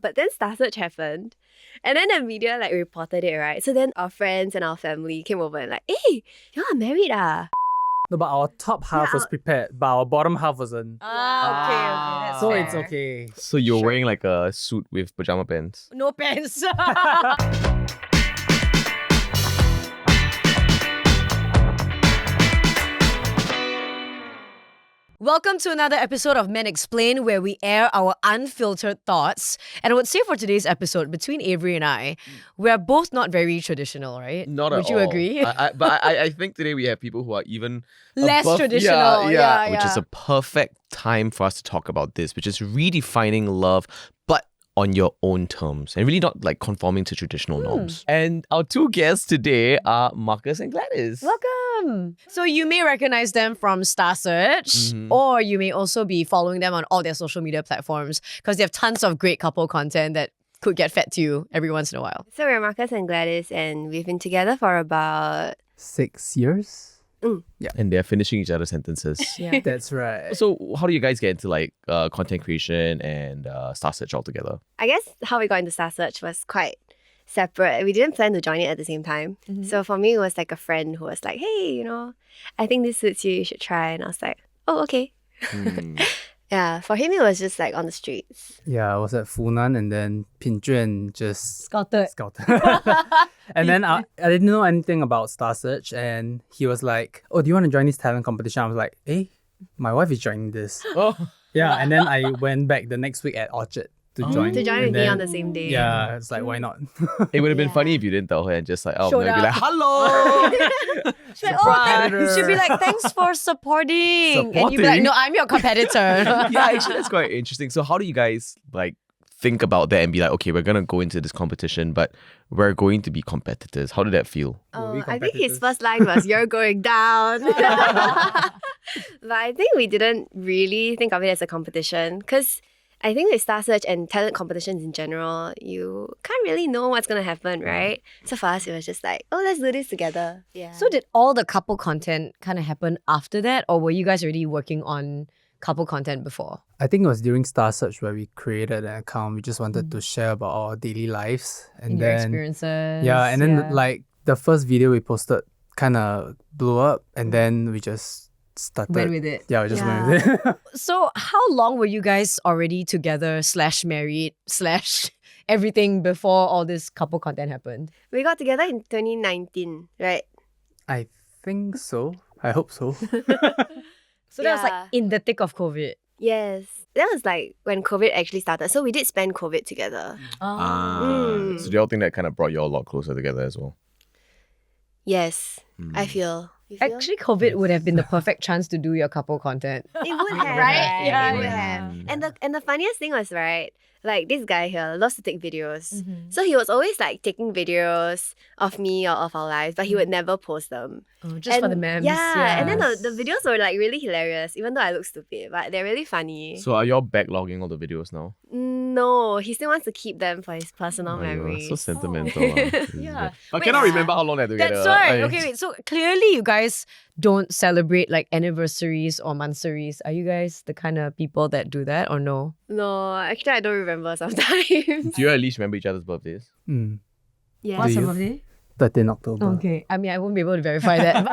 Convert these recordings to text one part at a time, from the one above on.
But then Star Search happened. And then the media like reported it, right? So then our friends and our family came over and like, hey, you are married ah? No, but our top half was prepared, but our bottom half wasn't. Okay, that's So fair. it's okay. So you're wearing like a suit with pajama pants. No pants. Welcome to another episode of Men Explain, where we air our unfiltered thoughts. And I would say for today's episode, between Avery and I, we're both not very traditional, right? Not at Would all. you agree? But I think today we have people who are even Less above- traditional. Yeah. Which is a perfect time for us to talk about this, which is redefining love, but on your own terms and really not like conforming to traditional norms. And our two guests today are Marcus and Gladys. Welcome. So you may recognize them from Star Search, or you may also be following them on all their social media platforms because they have tons of great couple content that could get fed to you every once in a while. So we're Marcus and Gladys, and we've been together for about 6 years? And they're finishing each other's sentences. Yeah. That's right. So how do you guys get into like content creation and Star Search altogether? I guess how we got into Star Search was quite separate. We didn't plan to join it at the same time. So for me, it was like a friend who was like, hey, I think this suits you should try. And I was like, oh, okay. Yeah, for him, it was just like on the streets. Yeah, I was at Funan and then Pin Juan just Scouted. And then I didn't know anything about Star Search, and he was like, oh, do you want to join this talent competition? I was like, hey, my wife is joining this. Oh. Yeah, and then I went back the next week at Orchard to join. To join and with me then- on the same day. Yeah, it's like, why not? It would have been Yeah. funny if you didn't tell her and just like, oh, Showed maybe like, up. hello. She's like, you should be like, thanks for supporting. And you'd be like, Supporting? no, I'm your competitor. Yeah, actually, that's quite interesting. So, how do you guys like think about that and be like, okay, we're gonna go into this competition, but we're going to be competitors? How did that feel? Were we I think his competitors? first line was, you're going down. But I think we didn't really think of it as a competition because I think with Star Search and talent competitions in general, you can't really know what's going to happen, right? So for us, it was just like, oh, let's do this together. Yeah. So did all the couple content kind of happen after that, or were you guys already working on couple content before? I think it was during Star Search where we created an account. We just wanted to share about our daily lives. And Your then experiences? yeah, and then like the first video we posted kind of blew up, and then we just started. went with it. Yeah, we just went with it. So how long were you guys already together / married / everything before all this couple content happened? We got together in 2019, right? I think so. I hope so. So that was like Yeah. in the thick of COVID. Yes. That was like when COVID actually started. So we did spend COVID together. So, do you all think that kind of brought you all a lot closer together as well? Yes, I feel. You feel? Actually, COVID would have been the perfect chance to do your couple content. It would have, Right? Yeah, it would yeah. have. And the funniest thing was, right, like this guy here loves to take videos. So he was always like taking videos of me or of our lives, but he would never post them. Oh, just for the memes. Yeah, and then the videos were like really hilarious, even though I look stupid, but they're really funny. So, are y'all backlogging all the videos now? No, he still wants to keep them for his personal Oh, you're memories. so sentimental. Yeah. I Wait, cannot remember how long they're together. That's right. I- Okay, wait. So clearly you guys don't celebrate like anniversaries or monthsaries. Are you guys the kind of people that do that or no? No, actually I don't remember sometimes. Do you at least remember each other's birthdays? Yeah. What's Do your you? birthday? 13 October. Okay. I mean, I won't be able to verify that.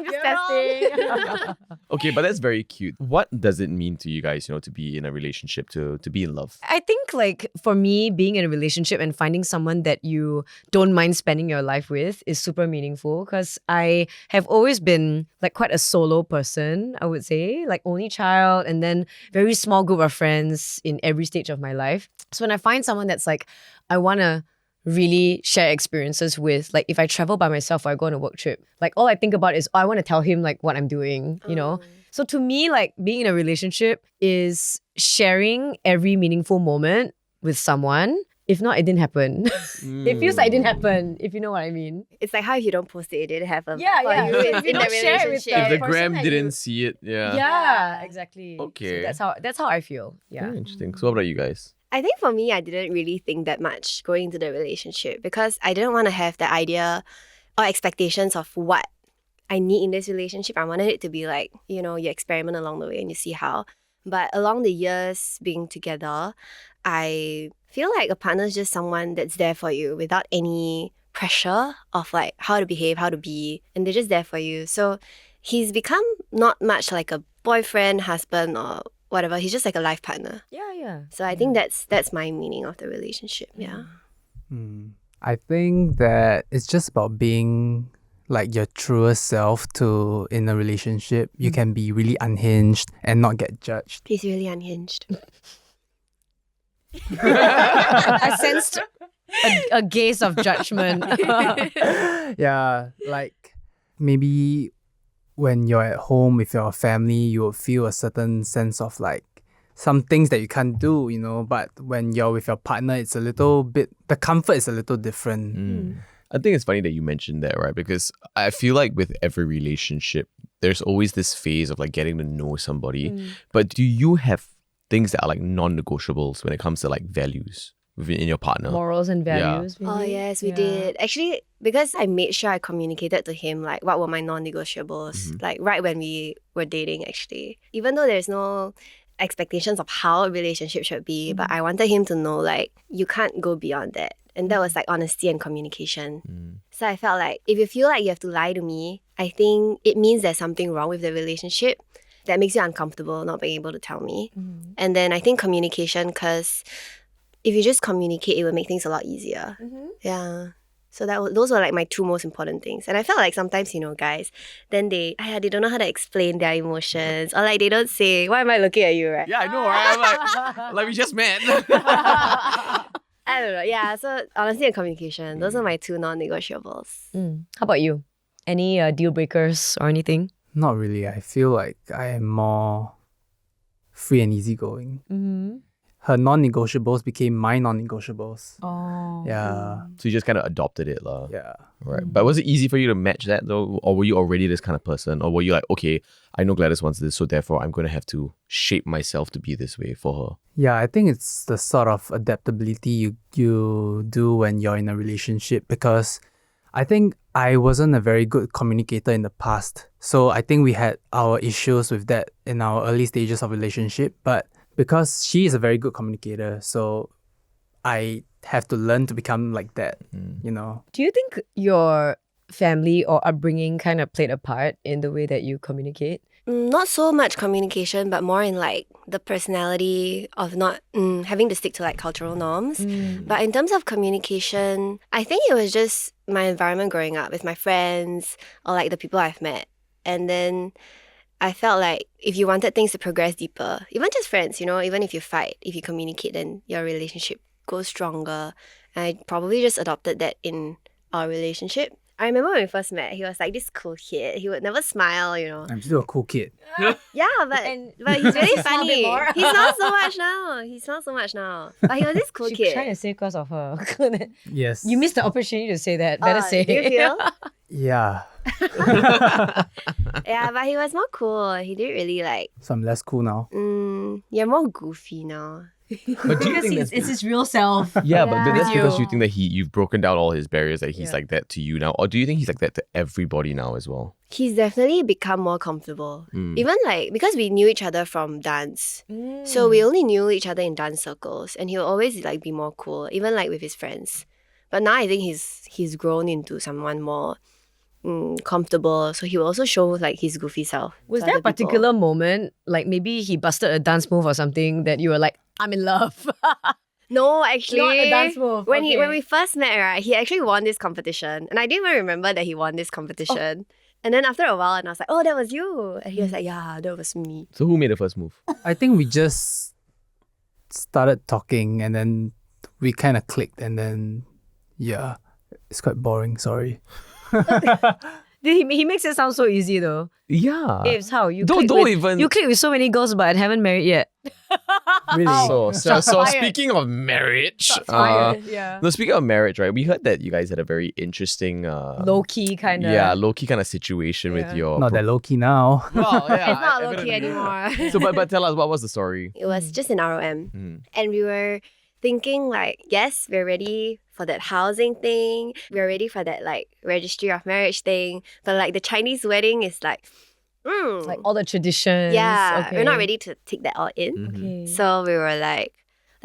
Just testing. Okay, but that's very cute. What does it mean to you guys, to be in a relationship, to be in love? I think like for me, being in a relationship and finding someone that you don't mind spending your life with is super meaningful because I have always been like quite a solo person, I would say, like only child and then very small group of friends in every stage of my life. So when I find someone that's like, I want to really share experiences with, like if I travel by myself or I go on a work trip, like all I think about is, I want to tell him like what I'm doing, you know? So to me, like being in a relationship is sharing every meaningful moment with someone. If not, it didn't happen. It feels like it didn't happen, if you know what I mean. It's like how if you don't post it, it didn't happen. Yeah, for yeah. you If you in the don't share it with relationship. If the person gram that didn't you- see it, yeah. Yeah, exactly. Okay. So that's how I feel. Yeah. Very interesting. So, what about you guys? I think for me, I didn't really think that much going into the relationship because I didn't want to have the idea or expectations of what I need in this relationship. I wanted it to be like, you experiment along the way and you see how. But along the years being together, I feel like a partner is just someone that's there for you without any pressure of like how to behave, how to be, and they're just there for you. So he's become not much like a boyfriend, husband, or whatever. He's just like a life partner. Yeah. So I think that's my meaning of the relationship. Yeah. I think that it's just about being like your truest self to in a relationship. You can be really unhinged and not get judged. He's really unhinged. I sensed a gaze of judgment. Yeah, like maybe when you're at home with your family, you will feel a certain sense of like some things that you can't do, you know, but when you're with your partner, it's a little bit, the comfort is a little different. I think it's funny that you mentioned that, right? Because I feel like with every relationship, there's always this phase of like getting to know somebody. But do you have things that are like non-negotiables when it comes to like values within your partner? Morals and values. Oh, maybe? yes, we Yeah. did. Actually, because I made sure I communicated to him like what were my non-negotiables, like right when we were dating actually. Even though there's no expectations of how a relationship should be, but I wanted him to know like you can't go beyond that. And that was like honesty and communication. So I felt like if you feel like you have to lie to me, I think it means there's something wrong with the relationship that makes you uncomfortable not being able to tell me. And then I think communication, because if you just communicate, it will make things a lot easier. Yeah. So those were like my two most important things. And I felt like sometimes, you know, guys, then they don't know how to explain their emotions, or like they don't say, why am I looking at you, right? Yeah, I know, right? I'm like we just met. I don't know. Yeah, so honesty and communication, those are my two non-negotiables. How about you? Any deal breakers or anything? Not really. I feel like I am more free and easygoing. Her non-negotiables became my non-negotiables. Oh. Yeah. So you just kind of adopted it, lah. Yeah. Right. But was it easy for you to match that though? Or were you already this kind of person? Or were you like, okay, I know Gladys wants this, so therefore I'm going to have to shape myself to be this way for her? Yeah, I think it's the sort of adaptability you do when you're in a relationship, because I think I wasn't a very good communicator in the past. So I think we had our issues with that in our early stages of relationship. But because she is a very good communicator, so I have to learn to become like that, you know. Do you think your family or upbringing kind of played a part in the way that you communicate? Not so much communication, but more in like the personality of not having to stick to like cultural norms. But in terms of communication, I think it was just my environment growing up with my friends or like the people I've met. And then I felt like if you wanted things to progress deeper, even just friends, you know, even if you fight, if you communicate, then your relationship goes stronger. And I probably just adopted that in our relationship. I remember when we first met, he was like this cool kid. He would never smile, you know. I'm still a cool kid. Yeah, but he's really funny. He smiles so much now. But he was this cool She kid. trying to say because of her. Yes. You missed the opportunity to say that. Better say Do you feel? Yeah. Yeah, but he was more cool. He didn't really like. So I'm less cool now. You're more goofy now. But do you think that's it's his real self. yeah, but that's Yeah. because you think that you've broken down all his barriers, that he's Yeah. like that to you now, or do you think he's like that to everybody now as well? He's definitely become more comfortable. Even like because we knew each other from dance, so we only knew each other in dance circles, and he'll always like be more cool, even like with his friends. But now I think he's grown into someone more comfortable, so he will also show like his goofy self. Was to there a other people. particular moment, like maybe he busted a dance move or something that you were like, I'm in love? No, actually, Not a dance move, When okay. when we first met, right, he actually won this competition, and I didn't even remember that he won this competition. And then after a while, and I was like, "Oh, that was you," and he was like, "Yeah, that was me." So who made the first move? I think we just started talking and then we kind of clicked, and then yeah, it's quite boring. Sorry. He makes it sound so easy though. Yeah. It's how you Don't click with, even- you click with so many girls but haven't married yet. Really. So fired. speaking of marriage, Yeah. no, speaking of marriage, right? We heard that you guys had a very interesting, Low key kind of. low key kind of situation with Yeah. your. Not that low key now. Well, yeah, It's not low key evidently. anymore. So, but tell us, what was the story? It was just in ROM. And we were thinking like, yes, we're ready for that housing thing. We're ready for that like registry of marriage thing. But like the Chinese wedding is like, Like all the traditions. yeah, Okay. we're not ready to take that all in. Mm-hmm. Okay. So we were like,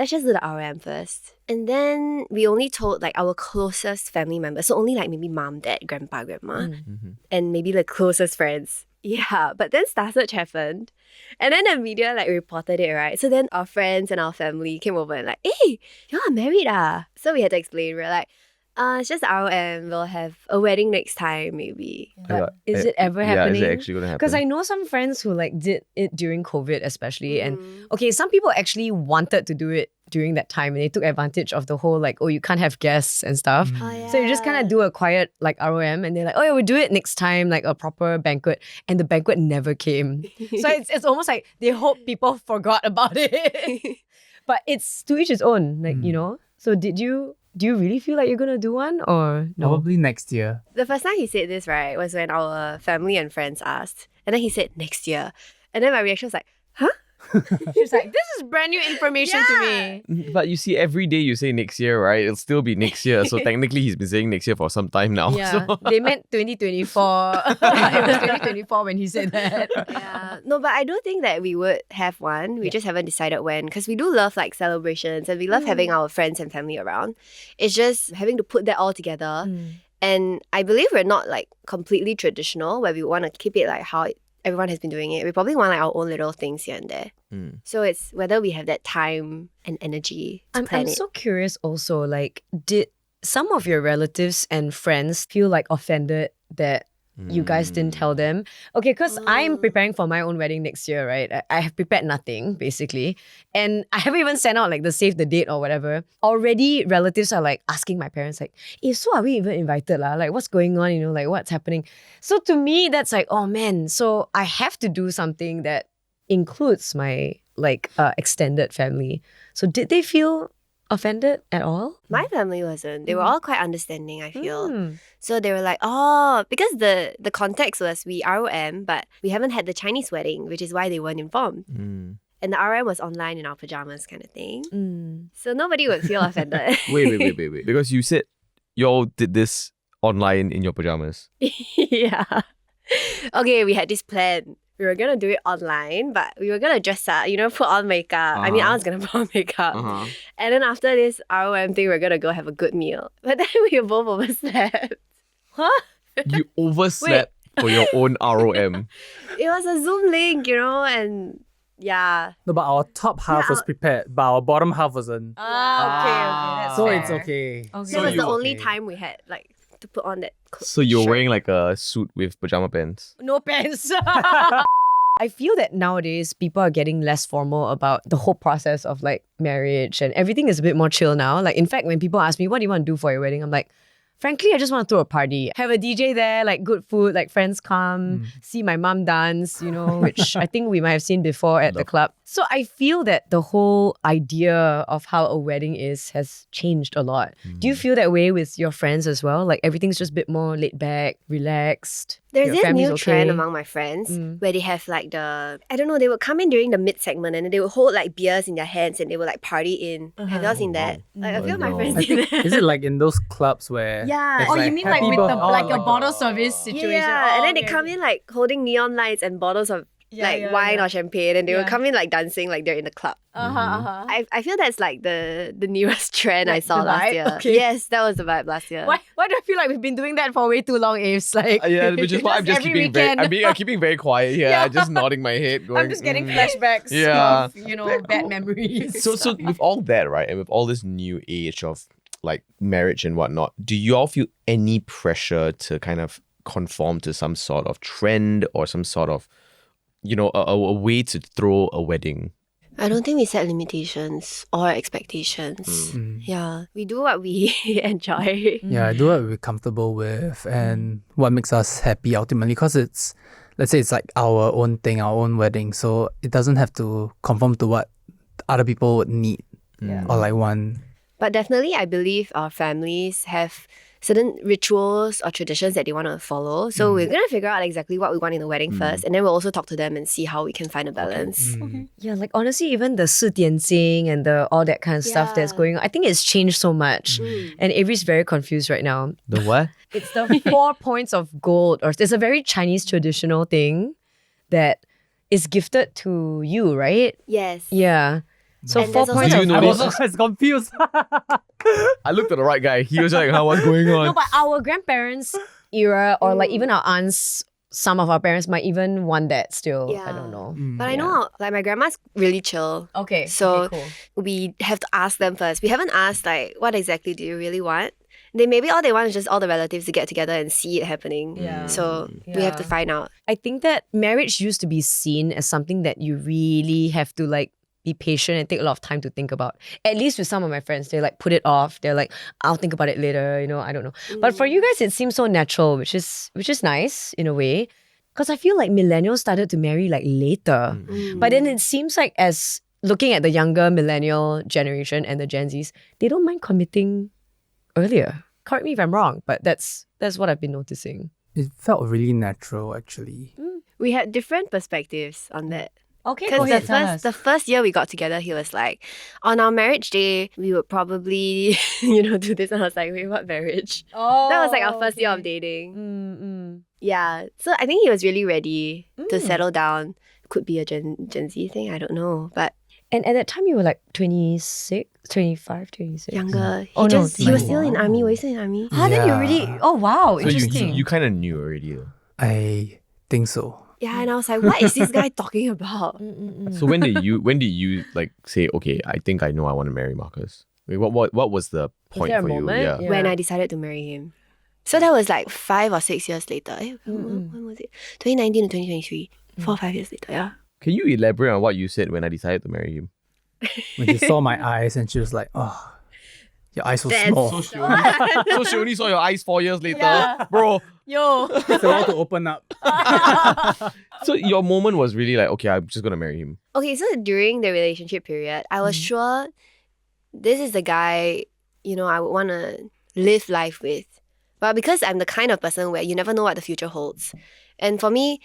let's just do the RM first. And then we only told like our closest family members. So only like maybe mom, dad, grandpa, grandma, and maybe the closest friends. Yeah, but then Star Search happened. And then the media like reported it, right? So then our friends and our family came over and like, hey, y'all are married ah. So we had to explain. We're like, it's just RM. We'll have a wedding next time, maybe. But is it ever happening? Yeah, is it actually going to happen? Because I know some friends who like did it during COVID especially. And okay, some people actually wanted to do it during that time and they took advantage of the whole like, oh, you can't have guests and stuff. Oh, yeah. So you just kind of do a quiet like ROM and they're like, oh yeah, we'll do it next time, like a proper banquet. And the banquet never came. So it's almost like they hope people forgot about it. But it's to each his own, like, you know. So do you really feel like you're gonna do one or no? Probably next year. The first time he said this, right, was when our family and friends asked. And then he said, next year. And then my reaction was like, huh? She's like, this is brand new information to me. But you see, every day you say next year, right? It'll still be next year. So technically, he's been saying next year for some time now. Yeah, So. they meant 2024. It was 2024 when he said that. Yeah. No, but I do think that we would have one. We just haven't decided when. Because we do love like celebrations and we love having our friends and family around. It's just having to put that all together. And I believe we're not like completely traditional where we want to keep it like how everyone has been doing it. We probably want like our own little things here and there. So it's whether we have that time and energy to I'm plan it. so curious also, like, did some of your relatives and friends feel like offended that you guys didn't tell them? Okay, because I'm preparing for my own wedding next year, right? I have prepared nothing, basically. And I haven't even sent out like the save the date or whatever. Already relatives are like asking my parents like, so are we even invited lah? Like what's going on? You know, like what's happening? So to me, that's like, oh man, so I have to do something that includes my like extended family. So did they feel offended at all? My family wasn't. They were all quite understanding, I feel. So they were like, oh, because the context was we ROM, but we haven't had the Chinese wedding, which is why they weren't informed. And the RM was online in our pajamas kind of thing. So nobody would feel offended. Wait. Because you said y'all did this online in your pajamas. Yeah. Okay, we had this plan. We were gonna do it online, but we were gonna dress up, you know, put on makeup. I mean, I was gonna put on makeup. And then after this ROM thing, we're gonna go have a good meal. But then we both overslept. Huh? You overslept for your own ROM. It was a Zoom link, you know, and yeah. No, but our top half was prepared, but our bottom half wasn't. Okay. That's So fair. it's okay. That was the only time we had like to put on that So you're shirt. wearing like a suit with pajama pants. No pants. I feel that nowadays people are getting less formal about the whole process of like marriage and everything is a bit more chill now. Like in fact, when people ask me, what do you want to do for your wedding? I'm like, frankly, I just want to throw a party. Have a DJ there, like good food, like friends come, see my mom dance, you know, which I think we might have seen before at the club. So I feel that the whole idea of how a wedding has changed a lot. Do you feel that way with your friends as well? Like everything's just a bit more laid back, relaxed? There's Your this family's new okay? trend among my friends where they have like I don't know, they would come in during the mid segment and they would hold like beers in their hands and they would like party in. Have you all seen that? Like a few of my friends I did think, that. is it like in those clubs where Yeah. there's Oh, You mean like happy with the birth- like a like bottle service situation? Yeah, and then they okay, come in like holding neon lights and bottles of wine or champagne and they would come in like dancing like they're in the club. I feel that's like the newest trend I Like saw the last vibe? year. Okay. Yes, that was the vibe last year. Why do I feel like we've been doing that for way too long, Aves? Like, Yeah, which is why I'm just every keeping very, weekend. I'm keeping very quiet here. Yeah. Just nodding my head, going. I'm just getting flashbacks Yeah. of, you know, bad memories. So with all that, right, and with all this new age of like marriage and whatnot, do you all feel any pressure to kind of conform to some sort of trend or some sort of, you know, a way to throw a wedding? I don't think we set limitations or expectations. Yeah, we do what we enjoy. Yeah, do what we're comfortable with and what makes us happy ultimately. Because it's, let's say it's like our own thing, our own wedding. So it doesn't have to conform to what other people would need or like want. But definitely, I believe our families have certain rituals or traditions that they want to follow. So we're going to figure out exactly what we want in the wedding first. And then we'll also talk to them and see how we can find a balance. Yeah, like honestly, even the 四点经 and the all that kind of stuff that's going on, I think it's changed so much. And Avery's very confused right now. The what? It's the 4 points of gold, or it's a very Chinese traditional thing that is gifted to you, right? Yes. Yeah. So And 4 there's also points. Did you I notice? was always confused. I looked at the right guy. He was like, "How what's going on?" No, but our grandparents' era, or like even our aunts, some of our parents might even want that still. I Yeah. don't know. But I know, like, my grandma's really chill. Okay. So cool. we have to ask them first. We haven't asked, like, what exactly do you really want? Maybe all they want is just all the relatives to get together and see it happening. Yeah. So we have to Yeah. find out. I think that marriage used to be seen as something that you really have to like be patient and take a lot of time to think about. At least with some of my friends, they like put it off. They're like, I'll think about it later. I don't know. But for you guys, it seems so natural, which is nice in a way. Because I feel like millennials started to marry like later. But then it seems like as looking at the younger millennial generation and the Gen Zs, they don't mind committing earlier. Correct me if I'm wrong, but that's what I've been noticing. It felt really natural, actually. We had different perspectives on that. Okay, Because the first year we got together, he was like, on our marriage day, we would probably, do this. And I was like, wait, what marriage? Oh, That was like our first year of dating. Yeah. So I think he was really ready to settle down. Could be a Gen Z thing, I don't know. But And at that time, you were like 26, 25, 26. younger. Oh, no, He was still in wow. army. Were you still in army? Ah, then you Yeah. really... Oh, wow. So Interesting. you kind of knew already. I think so. Yeah, and I was like, what is this guy talking about? So when did you like say, okay, I think I know I want to marry Marcus? Wait, what was the point there a for you? moment? Yeah. Yeah. When I decided to marry him. So that was like 5 or 6 years later. When was it? 2019 to 2023. 4 or 5 years later, yeah. Can you elaborate on what you said when I decided to marry him? When she saw my eyes and she was like, oh, your eyes so That's small. So she only saw your eyes 4 years later, bro. Yo. It's about to open up. So your moment was really like, okay, I'm just gonna marry him. Okay, so during the relationship period, I was sure this is the guy, I would want to live life with. But because I'm the kind of person where you never know what the future holds. And for me,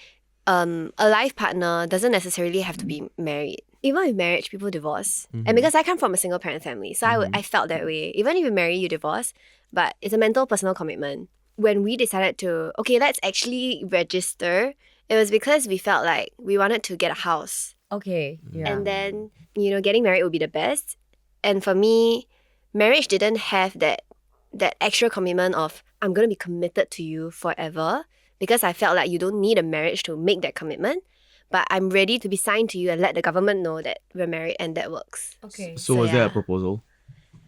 a life partner doesn't necessarily have to be married. Even with marriage, people divorce. And because I come from a single parent family, so I felt that way. Even if you marry, you divorce. But it's a mental, personal commitment. When we decided to, okay, let's actually register, it was because we felt like we wanted to get a house. Okay. Yeah. And then, getting married would be the best. And for me, marriage didn't have that extra commitment of, I'm going to be committed to you forever. Because I felt like you don't need a marriage to make that commitment. But I'm ready to be signed to you and let the government know that we're married and that works. Okay. So So, was there yeah. a proposal?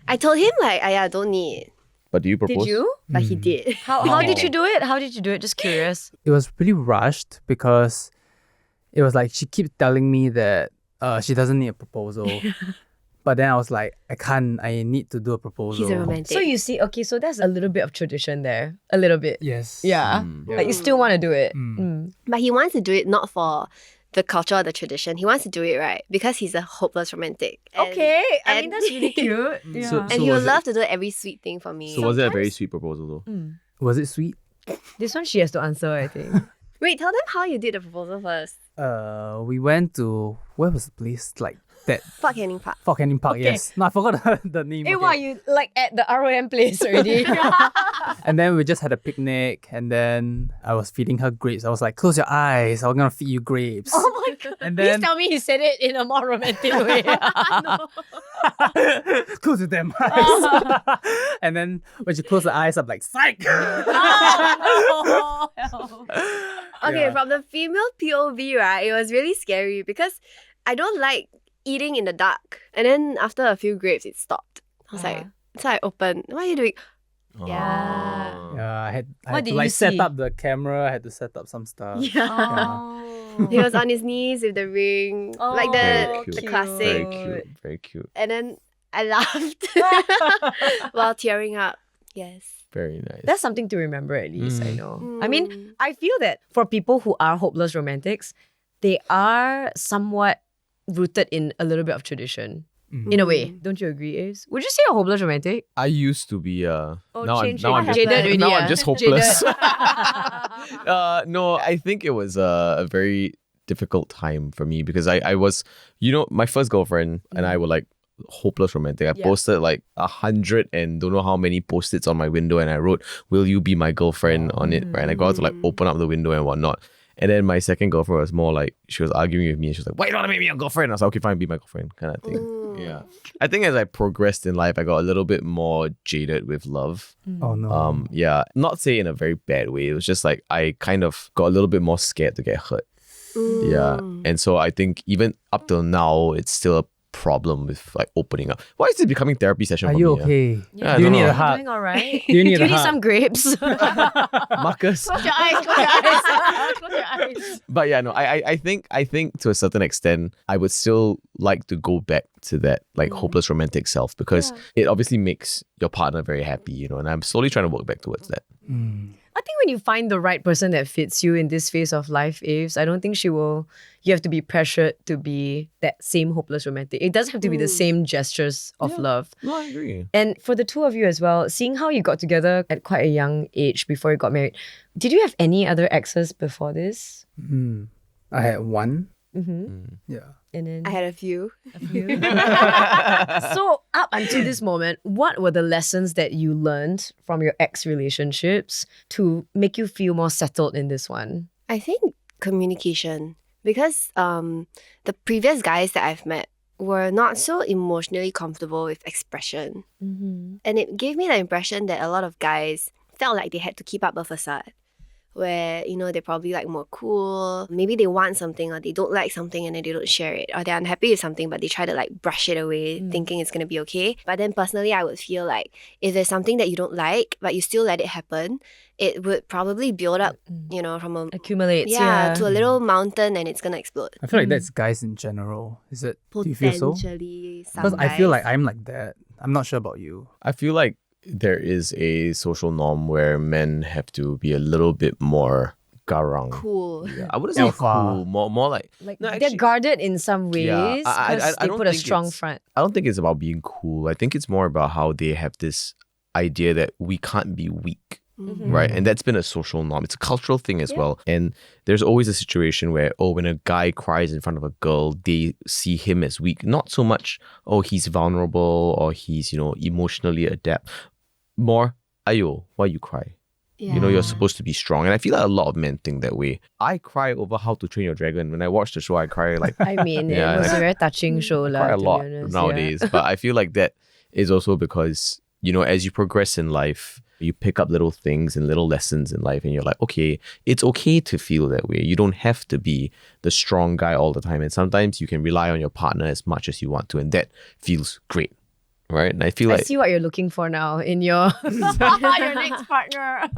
I told him like, I don't need. But do you propose? Did you? But he did. How did you do it? How did you do it? Just curious. It was pretty rushed because it was like she keeps telling me that she doesn't need a proposal. But then I was like, I need to do a proposal. He's a romantic. So you see, okay, so there's a little bit of tradition there. A little bit. Yes. Yeah. Like you still want to do it. But he wants to do it not for the culture or the tradition. He wants to do it right because he's a hopeless romantic. And, Okay. I mean, and- that's really cute. Yeah. So- And he would was it- love to do every sweet thing for me. So was it a very sweet proposal though? Was it sweet? This one she has to answer, I think. Wait, tell them how you did the proposal first. We went to, where was the place? Like that, Fort Canning Park. Fort Canning Park, yes. No, I forgot the name. Hey, okay. wow, you like at the ROM place already. And then we just had a picnic and then I was feeding her grapes. I was like, close your eyes, I'm gonna feed you grapes. Oh my god. And Please then tell me he said it in a more romantic way. close your damn eyes. And then when she closed her eyes, I'm like, psych! Okay, Yeah. from the female POV, right, it was really scary because I don't like eating in the dark. And then after a few grapes, it stopped. I was like, so I opened. What are you doing? Yeah. Yeah, I had What to did like you set see? up the camera, I had to set up some stuff. Oh. He was on his knees with the ring, like Very the cute. the Very classic. cute. Very cute. And then I laughed while tearing up. Yes. Very nice. That's something to remember at least, I Mm. know. I mean, I feel that for people who are hopeless romantics, they are somewhat rooted in a little bit of tradition. In a way. Don't you agree, Ace? Would you say a hopeless romantic? I used to be now I'm change, now I'm change. just, Jaded already, now yeah. I'm just hopeless. Jaded. No, I think it was a very difficult time for me because I was, my first girlfriend and I were like hopeless romantic. I Yeah. posted like 100 and don't know how many post-its on my window and I wrote, "Will you be my girlfriend?" on it, right? And I got to like open up the window and whatnot. And then my second girlfriend was more like, she was arguing with me and she was like, why you don't want to make me your girlfriend? I was like, okay, fine, be my girlfriend, kind of thing. Yeah. I think as I progressed in life, I got a little bit more jaded with love. Oh no. Yeah, not say in a very bad way. It was just like I kind of got a little bit more scared to get hurt. Yeah. And so I think even up till now, it's still a problem with like opening up. Why is this becoming therapy session Are for you me? okay? Yeah, I Do you don't need know. a hug? Doing all right? Do you need Do a you need hug? some grapes? Marcus. Close your eyes. Close your eyes. Close your eyes. But yeah, no, I think to a certain extent, I would still like to go back to that like hopeless romantic self because it obviously makes your partner very happy, you know, and I'm slowly trying to work back towards that. I think when you find the right person that fits you in this phase of life, Aves, I don't think you have to be pressured to be that same hopeless romantic. It doesn't have to be the same gestures of love. No, I agree. And for the two of you as well, seeing how you got together at quite a young age before you got married, did you have any other exes before this? I had one. Yeah. And then I had a few. So up until this moment, what were the lessons that you learned from your ex relationships to make you feel more settled in this one? I think communication. Because the previous guys that I've met were not so emotionally comfortable with expression. And it gave me the impression that a lot of guys felt like they had to keep up a facade. Where, you know, they're probably like more cool. Maybe they want something or they don't like something and then they don't share it. Or they're unhappy with something but they try to like brush it away thinking it's going to be okay. But then personally, I would feel like if there's something that you don't like but you still let it happen, it would probably build up, you know, from a... Accumulates, to a little mountain and it's going to explode. I feel like that's guys in general. Is it? Do you feel so? Potentially some Because I feel guys. like I'm like that. I'm not sure about you. I feel like there is a social norm where men have to be a little bit more garang. Cool. Yeah, I wouldn't say Alpha. cool, more like Like no, they're actually, guarded in some ways Yeah, because I they don't put a think strong it's- front. I don't think it's about being cool. I think it's more about how they have this idea that we can't be weak. Right. And that's been a social norm. It's a cultural thing as well. And there's always a situation where, when a guy cries in front of a girl, they see him as weak. Not so much, he's vulnerable or he's, emotionally adept. More, ayo, why you cry? You know, you're supposed to be strong. And I feel like a lot of men think that way. I cry over How to Train Your Dragon. When I watch the show, I cry like I mean, Yeah, it was I- a very touching show. I cry a to be lot honest, nowadays. But I feel like that is also because, as you progress in life, you pick up little things and little lessons in life and you're like, okay, it's okay to feel that way. You don't have to be the strong guy all the time. And sometimes you can rely on your partner as much as you want to. And that feels great. Right? And I feel I like see what you're looking for now in your your next partner.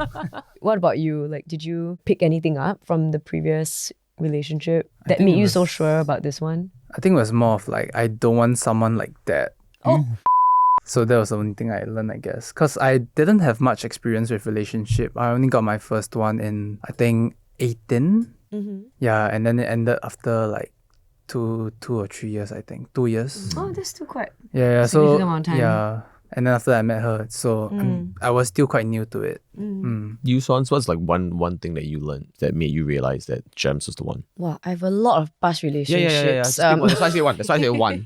What about you? Like, did you pick anything up from the previous relationship that think made it you so was- sure about this one? I think it was more of like, I don't want someone like that. Oh. So that was the only thing I learned, I guess. Because I didn't have much experience with relationship. I only got my first one in, I think, 18. Yeah, and then it ended after like two or 3 years, I think. 2 years. Oh, that's still quite. Yeah, so Significant amount of time. yeah. And then after I met her, so I was still quite new to it. you, Swans, what's like one thing that you learned that made you realize that Gems was the one? Wow, I have a lot of past relationships. That's why I say one. That's why I say one.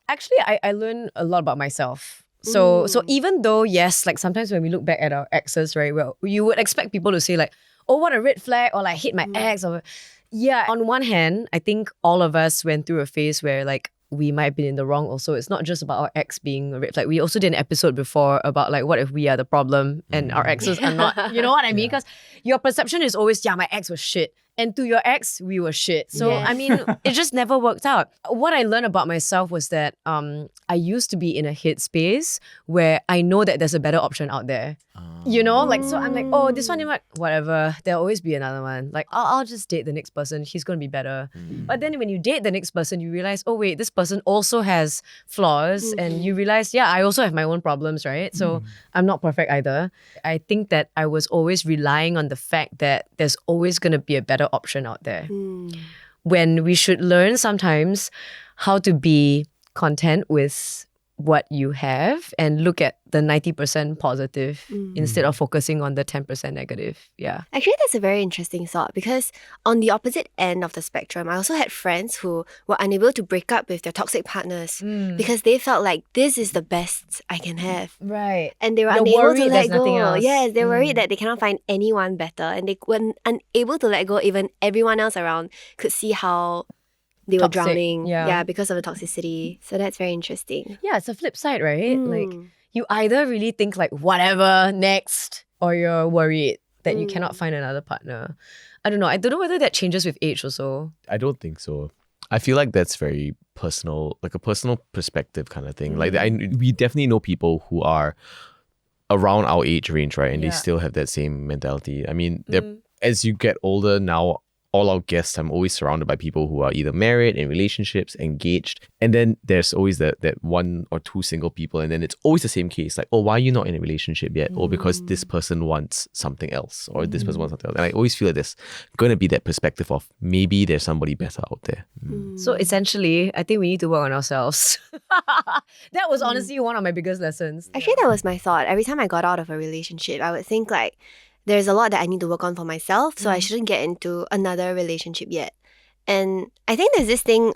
Actually, I learned a lot about myself. So even though, yes, like sometimes when we look back at our exes, right, well, you would expect people to say like, oh, what a red flag, or like hate my ex, or yeah. On one hand, I think all of us went through a phase where like we might have been in the wrong also. It's not just about our ex being a red flag. We also did an episode before about like what if we are the problem and our exes are not. You know what I mean? Because your perception is always, yeah, my ex was shit. And to your ex, we were shit. So, Yes. I mean, it just never worked out. What I learned about myself was that I used to be in a hit space where I know that there's a better option out there. You know, like, so I'm like, oh, this one, whatever. There'll always be another one. Like, I'll just date the next person. He's going to be better. But then when you date the next person, you realize, oh, wait, this person also has flaws. And you realize, yeah, I also have my own problems, right? So I'm not perfect either. I think that I was always relying on the fact that there's always going to be a better option out there. When we should learn sometimes how to be content with what you have and look at the 90% positive instead of focusing on the 10% negative. Yeah. Actually, that's a very interesting thought because on the opposite end of the spectrum, I also had friends who were unable to break up with their toxic partners because they felt like this is the best I can have. Right. And they were They're unable to worried let there's nothing go. else. Yes, they're worried that they cannot find anyone better and they were unable to let go. Even everyone else around could see how they were Toxic, drowning. yeah. Because of the toxicity. So that's very interesting. Yeah, it's a flip side, right? Like you either really think like whatever next, or you're worried that you cannot find another partner. I don't know. I don't know whether that changes with age also. I don't think so. I feel like that's very personal, like a personal perspective kind of thing. Like we definitely know people who are around our age range, right? And they still have that same mentality. I mean, as you get older now, all our guests, I'm always surrounded by people who are either married, in relationships, engaged. And then there's always that one or two single people. And then it's always the same case. Like, oh, why are you not in a relationship yet? Or because this person wants something else. Or this person wants something else. And I always feel like there's going to be that perspective of maybe there's somebody better out there. So essentially, I think we need to work on ourselves. That was honestly one of my biggest lessons. Actually, that was my thought. Every time I got out of a relationship, I would think like, there's a lot that I need to work on for myself, so I shouldn't get into another relationship yet. And I think there's this thing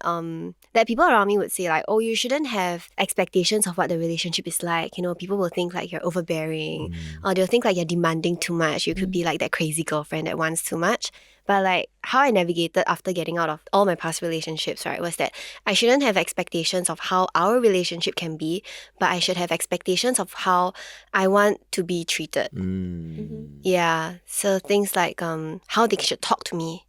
that people around me would say like, oh, you shouldn't have expectations of what the relationship is like. You know, people will think like you're overbearing or they'll think like you're demanding too much. You could be like that crazy girlfriend that wants too much. But like how I navigated after getting out of all my past relationships, right, was that I shouldn't have expectations of how our relationship can be, but I should have expectations of how I want to be treated. Yeah. So things like how they should talk to me,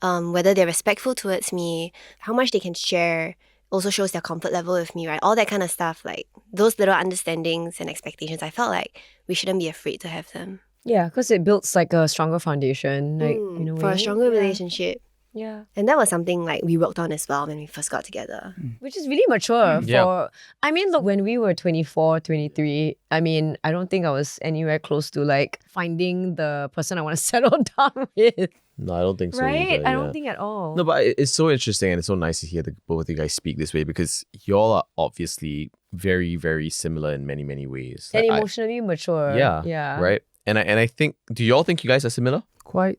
whether they're respectful towards me, how much they can share also shows their comfort level with me, right? All that kind of stuff, like those little understandings and expectations, I felt like we shouldn't be afraid to have them. Yeah, because it builds like a stronger foundation, like in a way. For a stronger relationship. Yeah. And that was something like we worked on as well when we first got together. Which is really mature Yeah. for, I mean, look, when we were 24, 23, I mean, I don't think I was anywhere close to like finding the person I want to settle down with. No, I don't think so. Right? either, I don't think at all. No, but it's so interesting and it's so nice to hear that both of you guys speak this way because y'all are obviously very, very similar in many, many ways. And Like, emotionally mature. yeah. Right? And I think, do y'all think you guys are similar? Quite.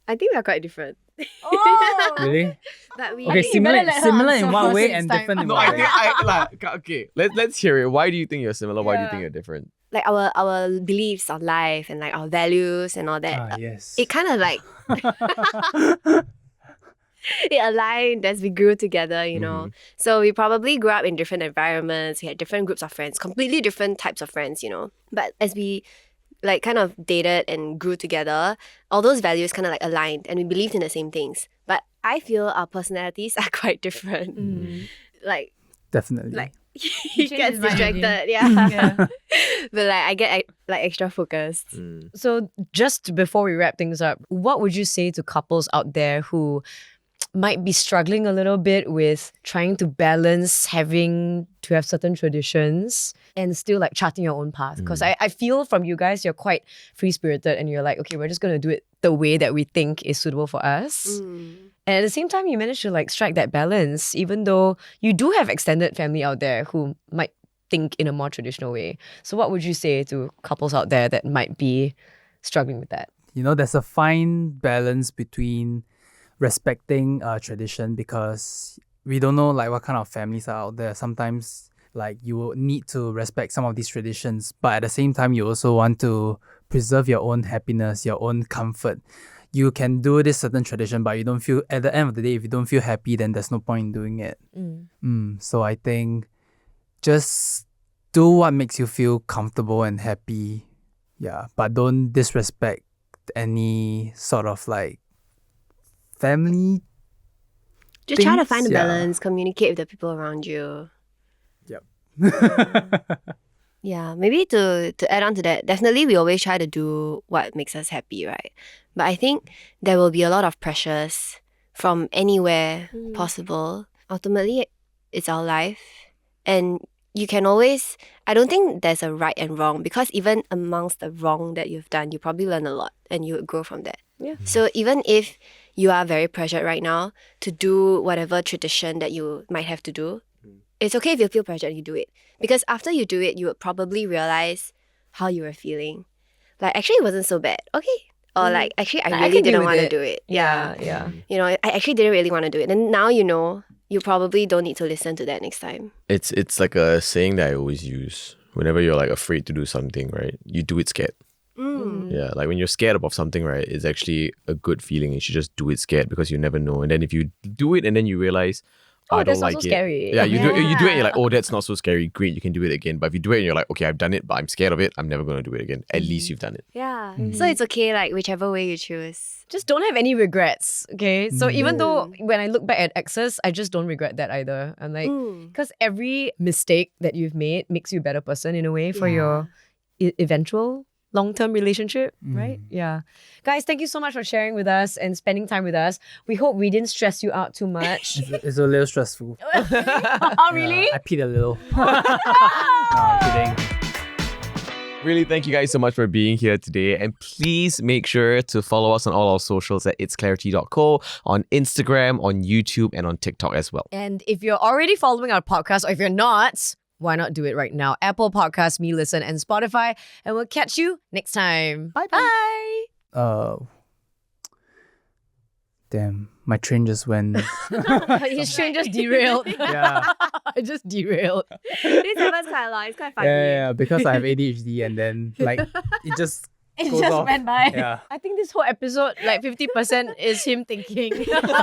I think we're quite different. Oh! Really? But we Okay, think you better similar let her similar in answer what first way next and time. different in No, what I way? think okay. Let's hear it. Why do you think you're similar? Why do you think you're different? like our beliefs on life and like our values and all that. Ah, yes. It kind of like it aligned as we grew together, you know. So we probably grew up in different environments. We had different groups of friends, completely different types of friends, you know. But as we like kind of dated and grew together, all those values kind of like aligned and we believed in the same things. But I feel our personalities are quite different. Like Definitely. he changed gets his mind distracted, again. yeah. But like I get like extra focused. So just before we wrap things up, what would you say to couples out there who might be struggling a little bit with trying to balance having to have certain traditions and still like charting your own path? Because I feel from you guys, you're quite free-spirited and you're like, okay, we're just going to do it the way that we think is suitable for us. And at the same time, you manage to like strike that balance, even though you do have extended family out there who might think in a more traditional way. So what would you say to couples out there that might be struggling with that? You know, there's a fine balance between respecting tradition because we don't know like what kind of families are out there. Sometimes like you will need to respect some of these traditions, but at the same time you also want to preserve your own happiness, your own comfort. You can do this certain tradition, but you don't feel, at the end of the day, if you don't feel happy, then there's no point in doing it. So I think just do what makes you feel comfortable and happy. Yeah, but don't disrespect any sort of like family. Just try to things, find a yeah. balance, communicate with the people around you. Yep. Yeah, maybe to add on to that, definitely we always try to do what makes us happy, right? But I think there will be a lot of pressures from anywhere possible. Ultimately, it's our life. And you can always, I don't think there's a right and wrong because even amongst the wrong that you've done, you probably learn a lot and you would grow from that. Yeah. So even if you are very pressured right now to do whatever tradition that you might have to do, it's okay if you feel pressured and you do it. Because after you do it, you would probably realize how you were feeling. Like, actually, it wasn't so bad. Okay. Or like, actually, I Like, I really can deal didn't with want to it. do it. Yeah. You know, I actually didn't really want to do it. And now you know, you probably don't need to listen to that next time. It's like a saying that I always use. Whenever you're like afraid to do something, right? You do it scared. Yeah, like when you're scared about something, right? It's actually a good feeling. You should just do it scared because you never know. And then if you do it and then you realize, Oh, I don't that's not like so it. scary. Yeah, you do it and you're Yeah. like, oh, that's not so scary. Great, you can do it again. But if you do it and you're like, okay, I've done it, but I'm scared of it, I'm never gonna do it again. At least you've done it. Yeah. So it's okay, like, whichever way you choose. Just don't have any regrets, okay? So even though when I look back at exes, I just don't regret that either. I'm like, because every mistake that you've made makes you a better person in a way for your eventual long-term relationship, right? Yeah. Guys, thank you so much for sharing with us and spending time with us. We hope we didn't stress you out too much. It's a little stressful. Oh, really? I peed a little. No, I'm kidding. Really, thank you guys so much for being here today. And please make sure to follow us on all our socials at itsclarity.co, on Instagram, on YouTube, and on TikTok as well. And if you're already following our podcast, or if you're not, why not do it right now? Apple Podcasts, Me Listen, and Spotify. And we'll catch you next time. Bye. Damn, my train just went. His train just derailed. Yeah. I just derailed. This happens quite a lot. It's quite funny. Yeah, because I have ADHD and then like it just It goes just off. went by. Yeah. I think this whole episode, like 50% is him thinking.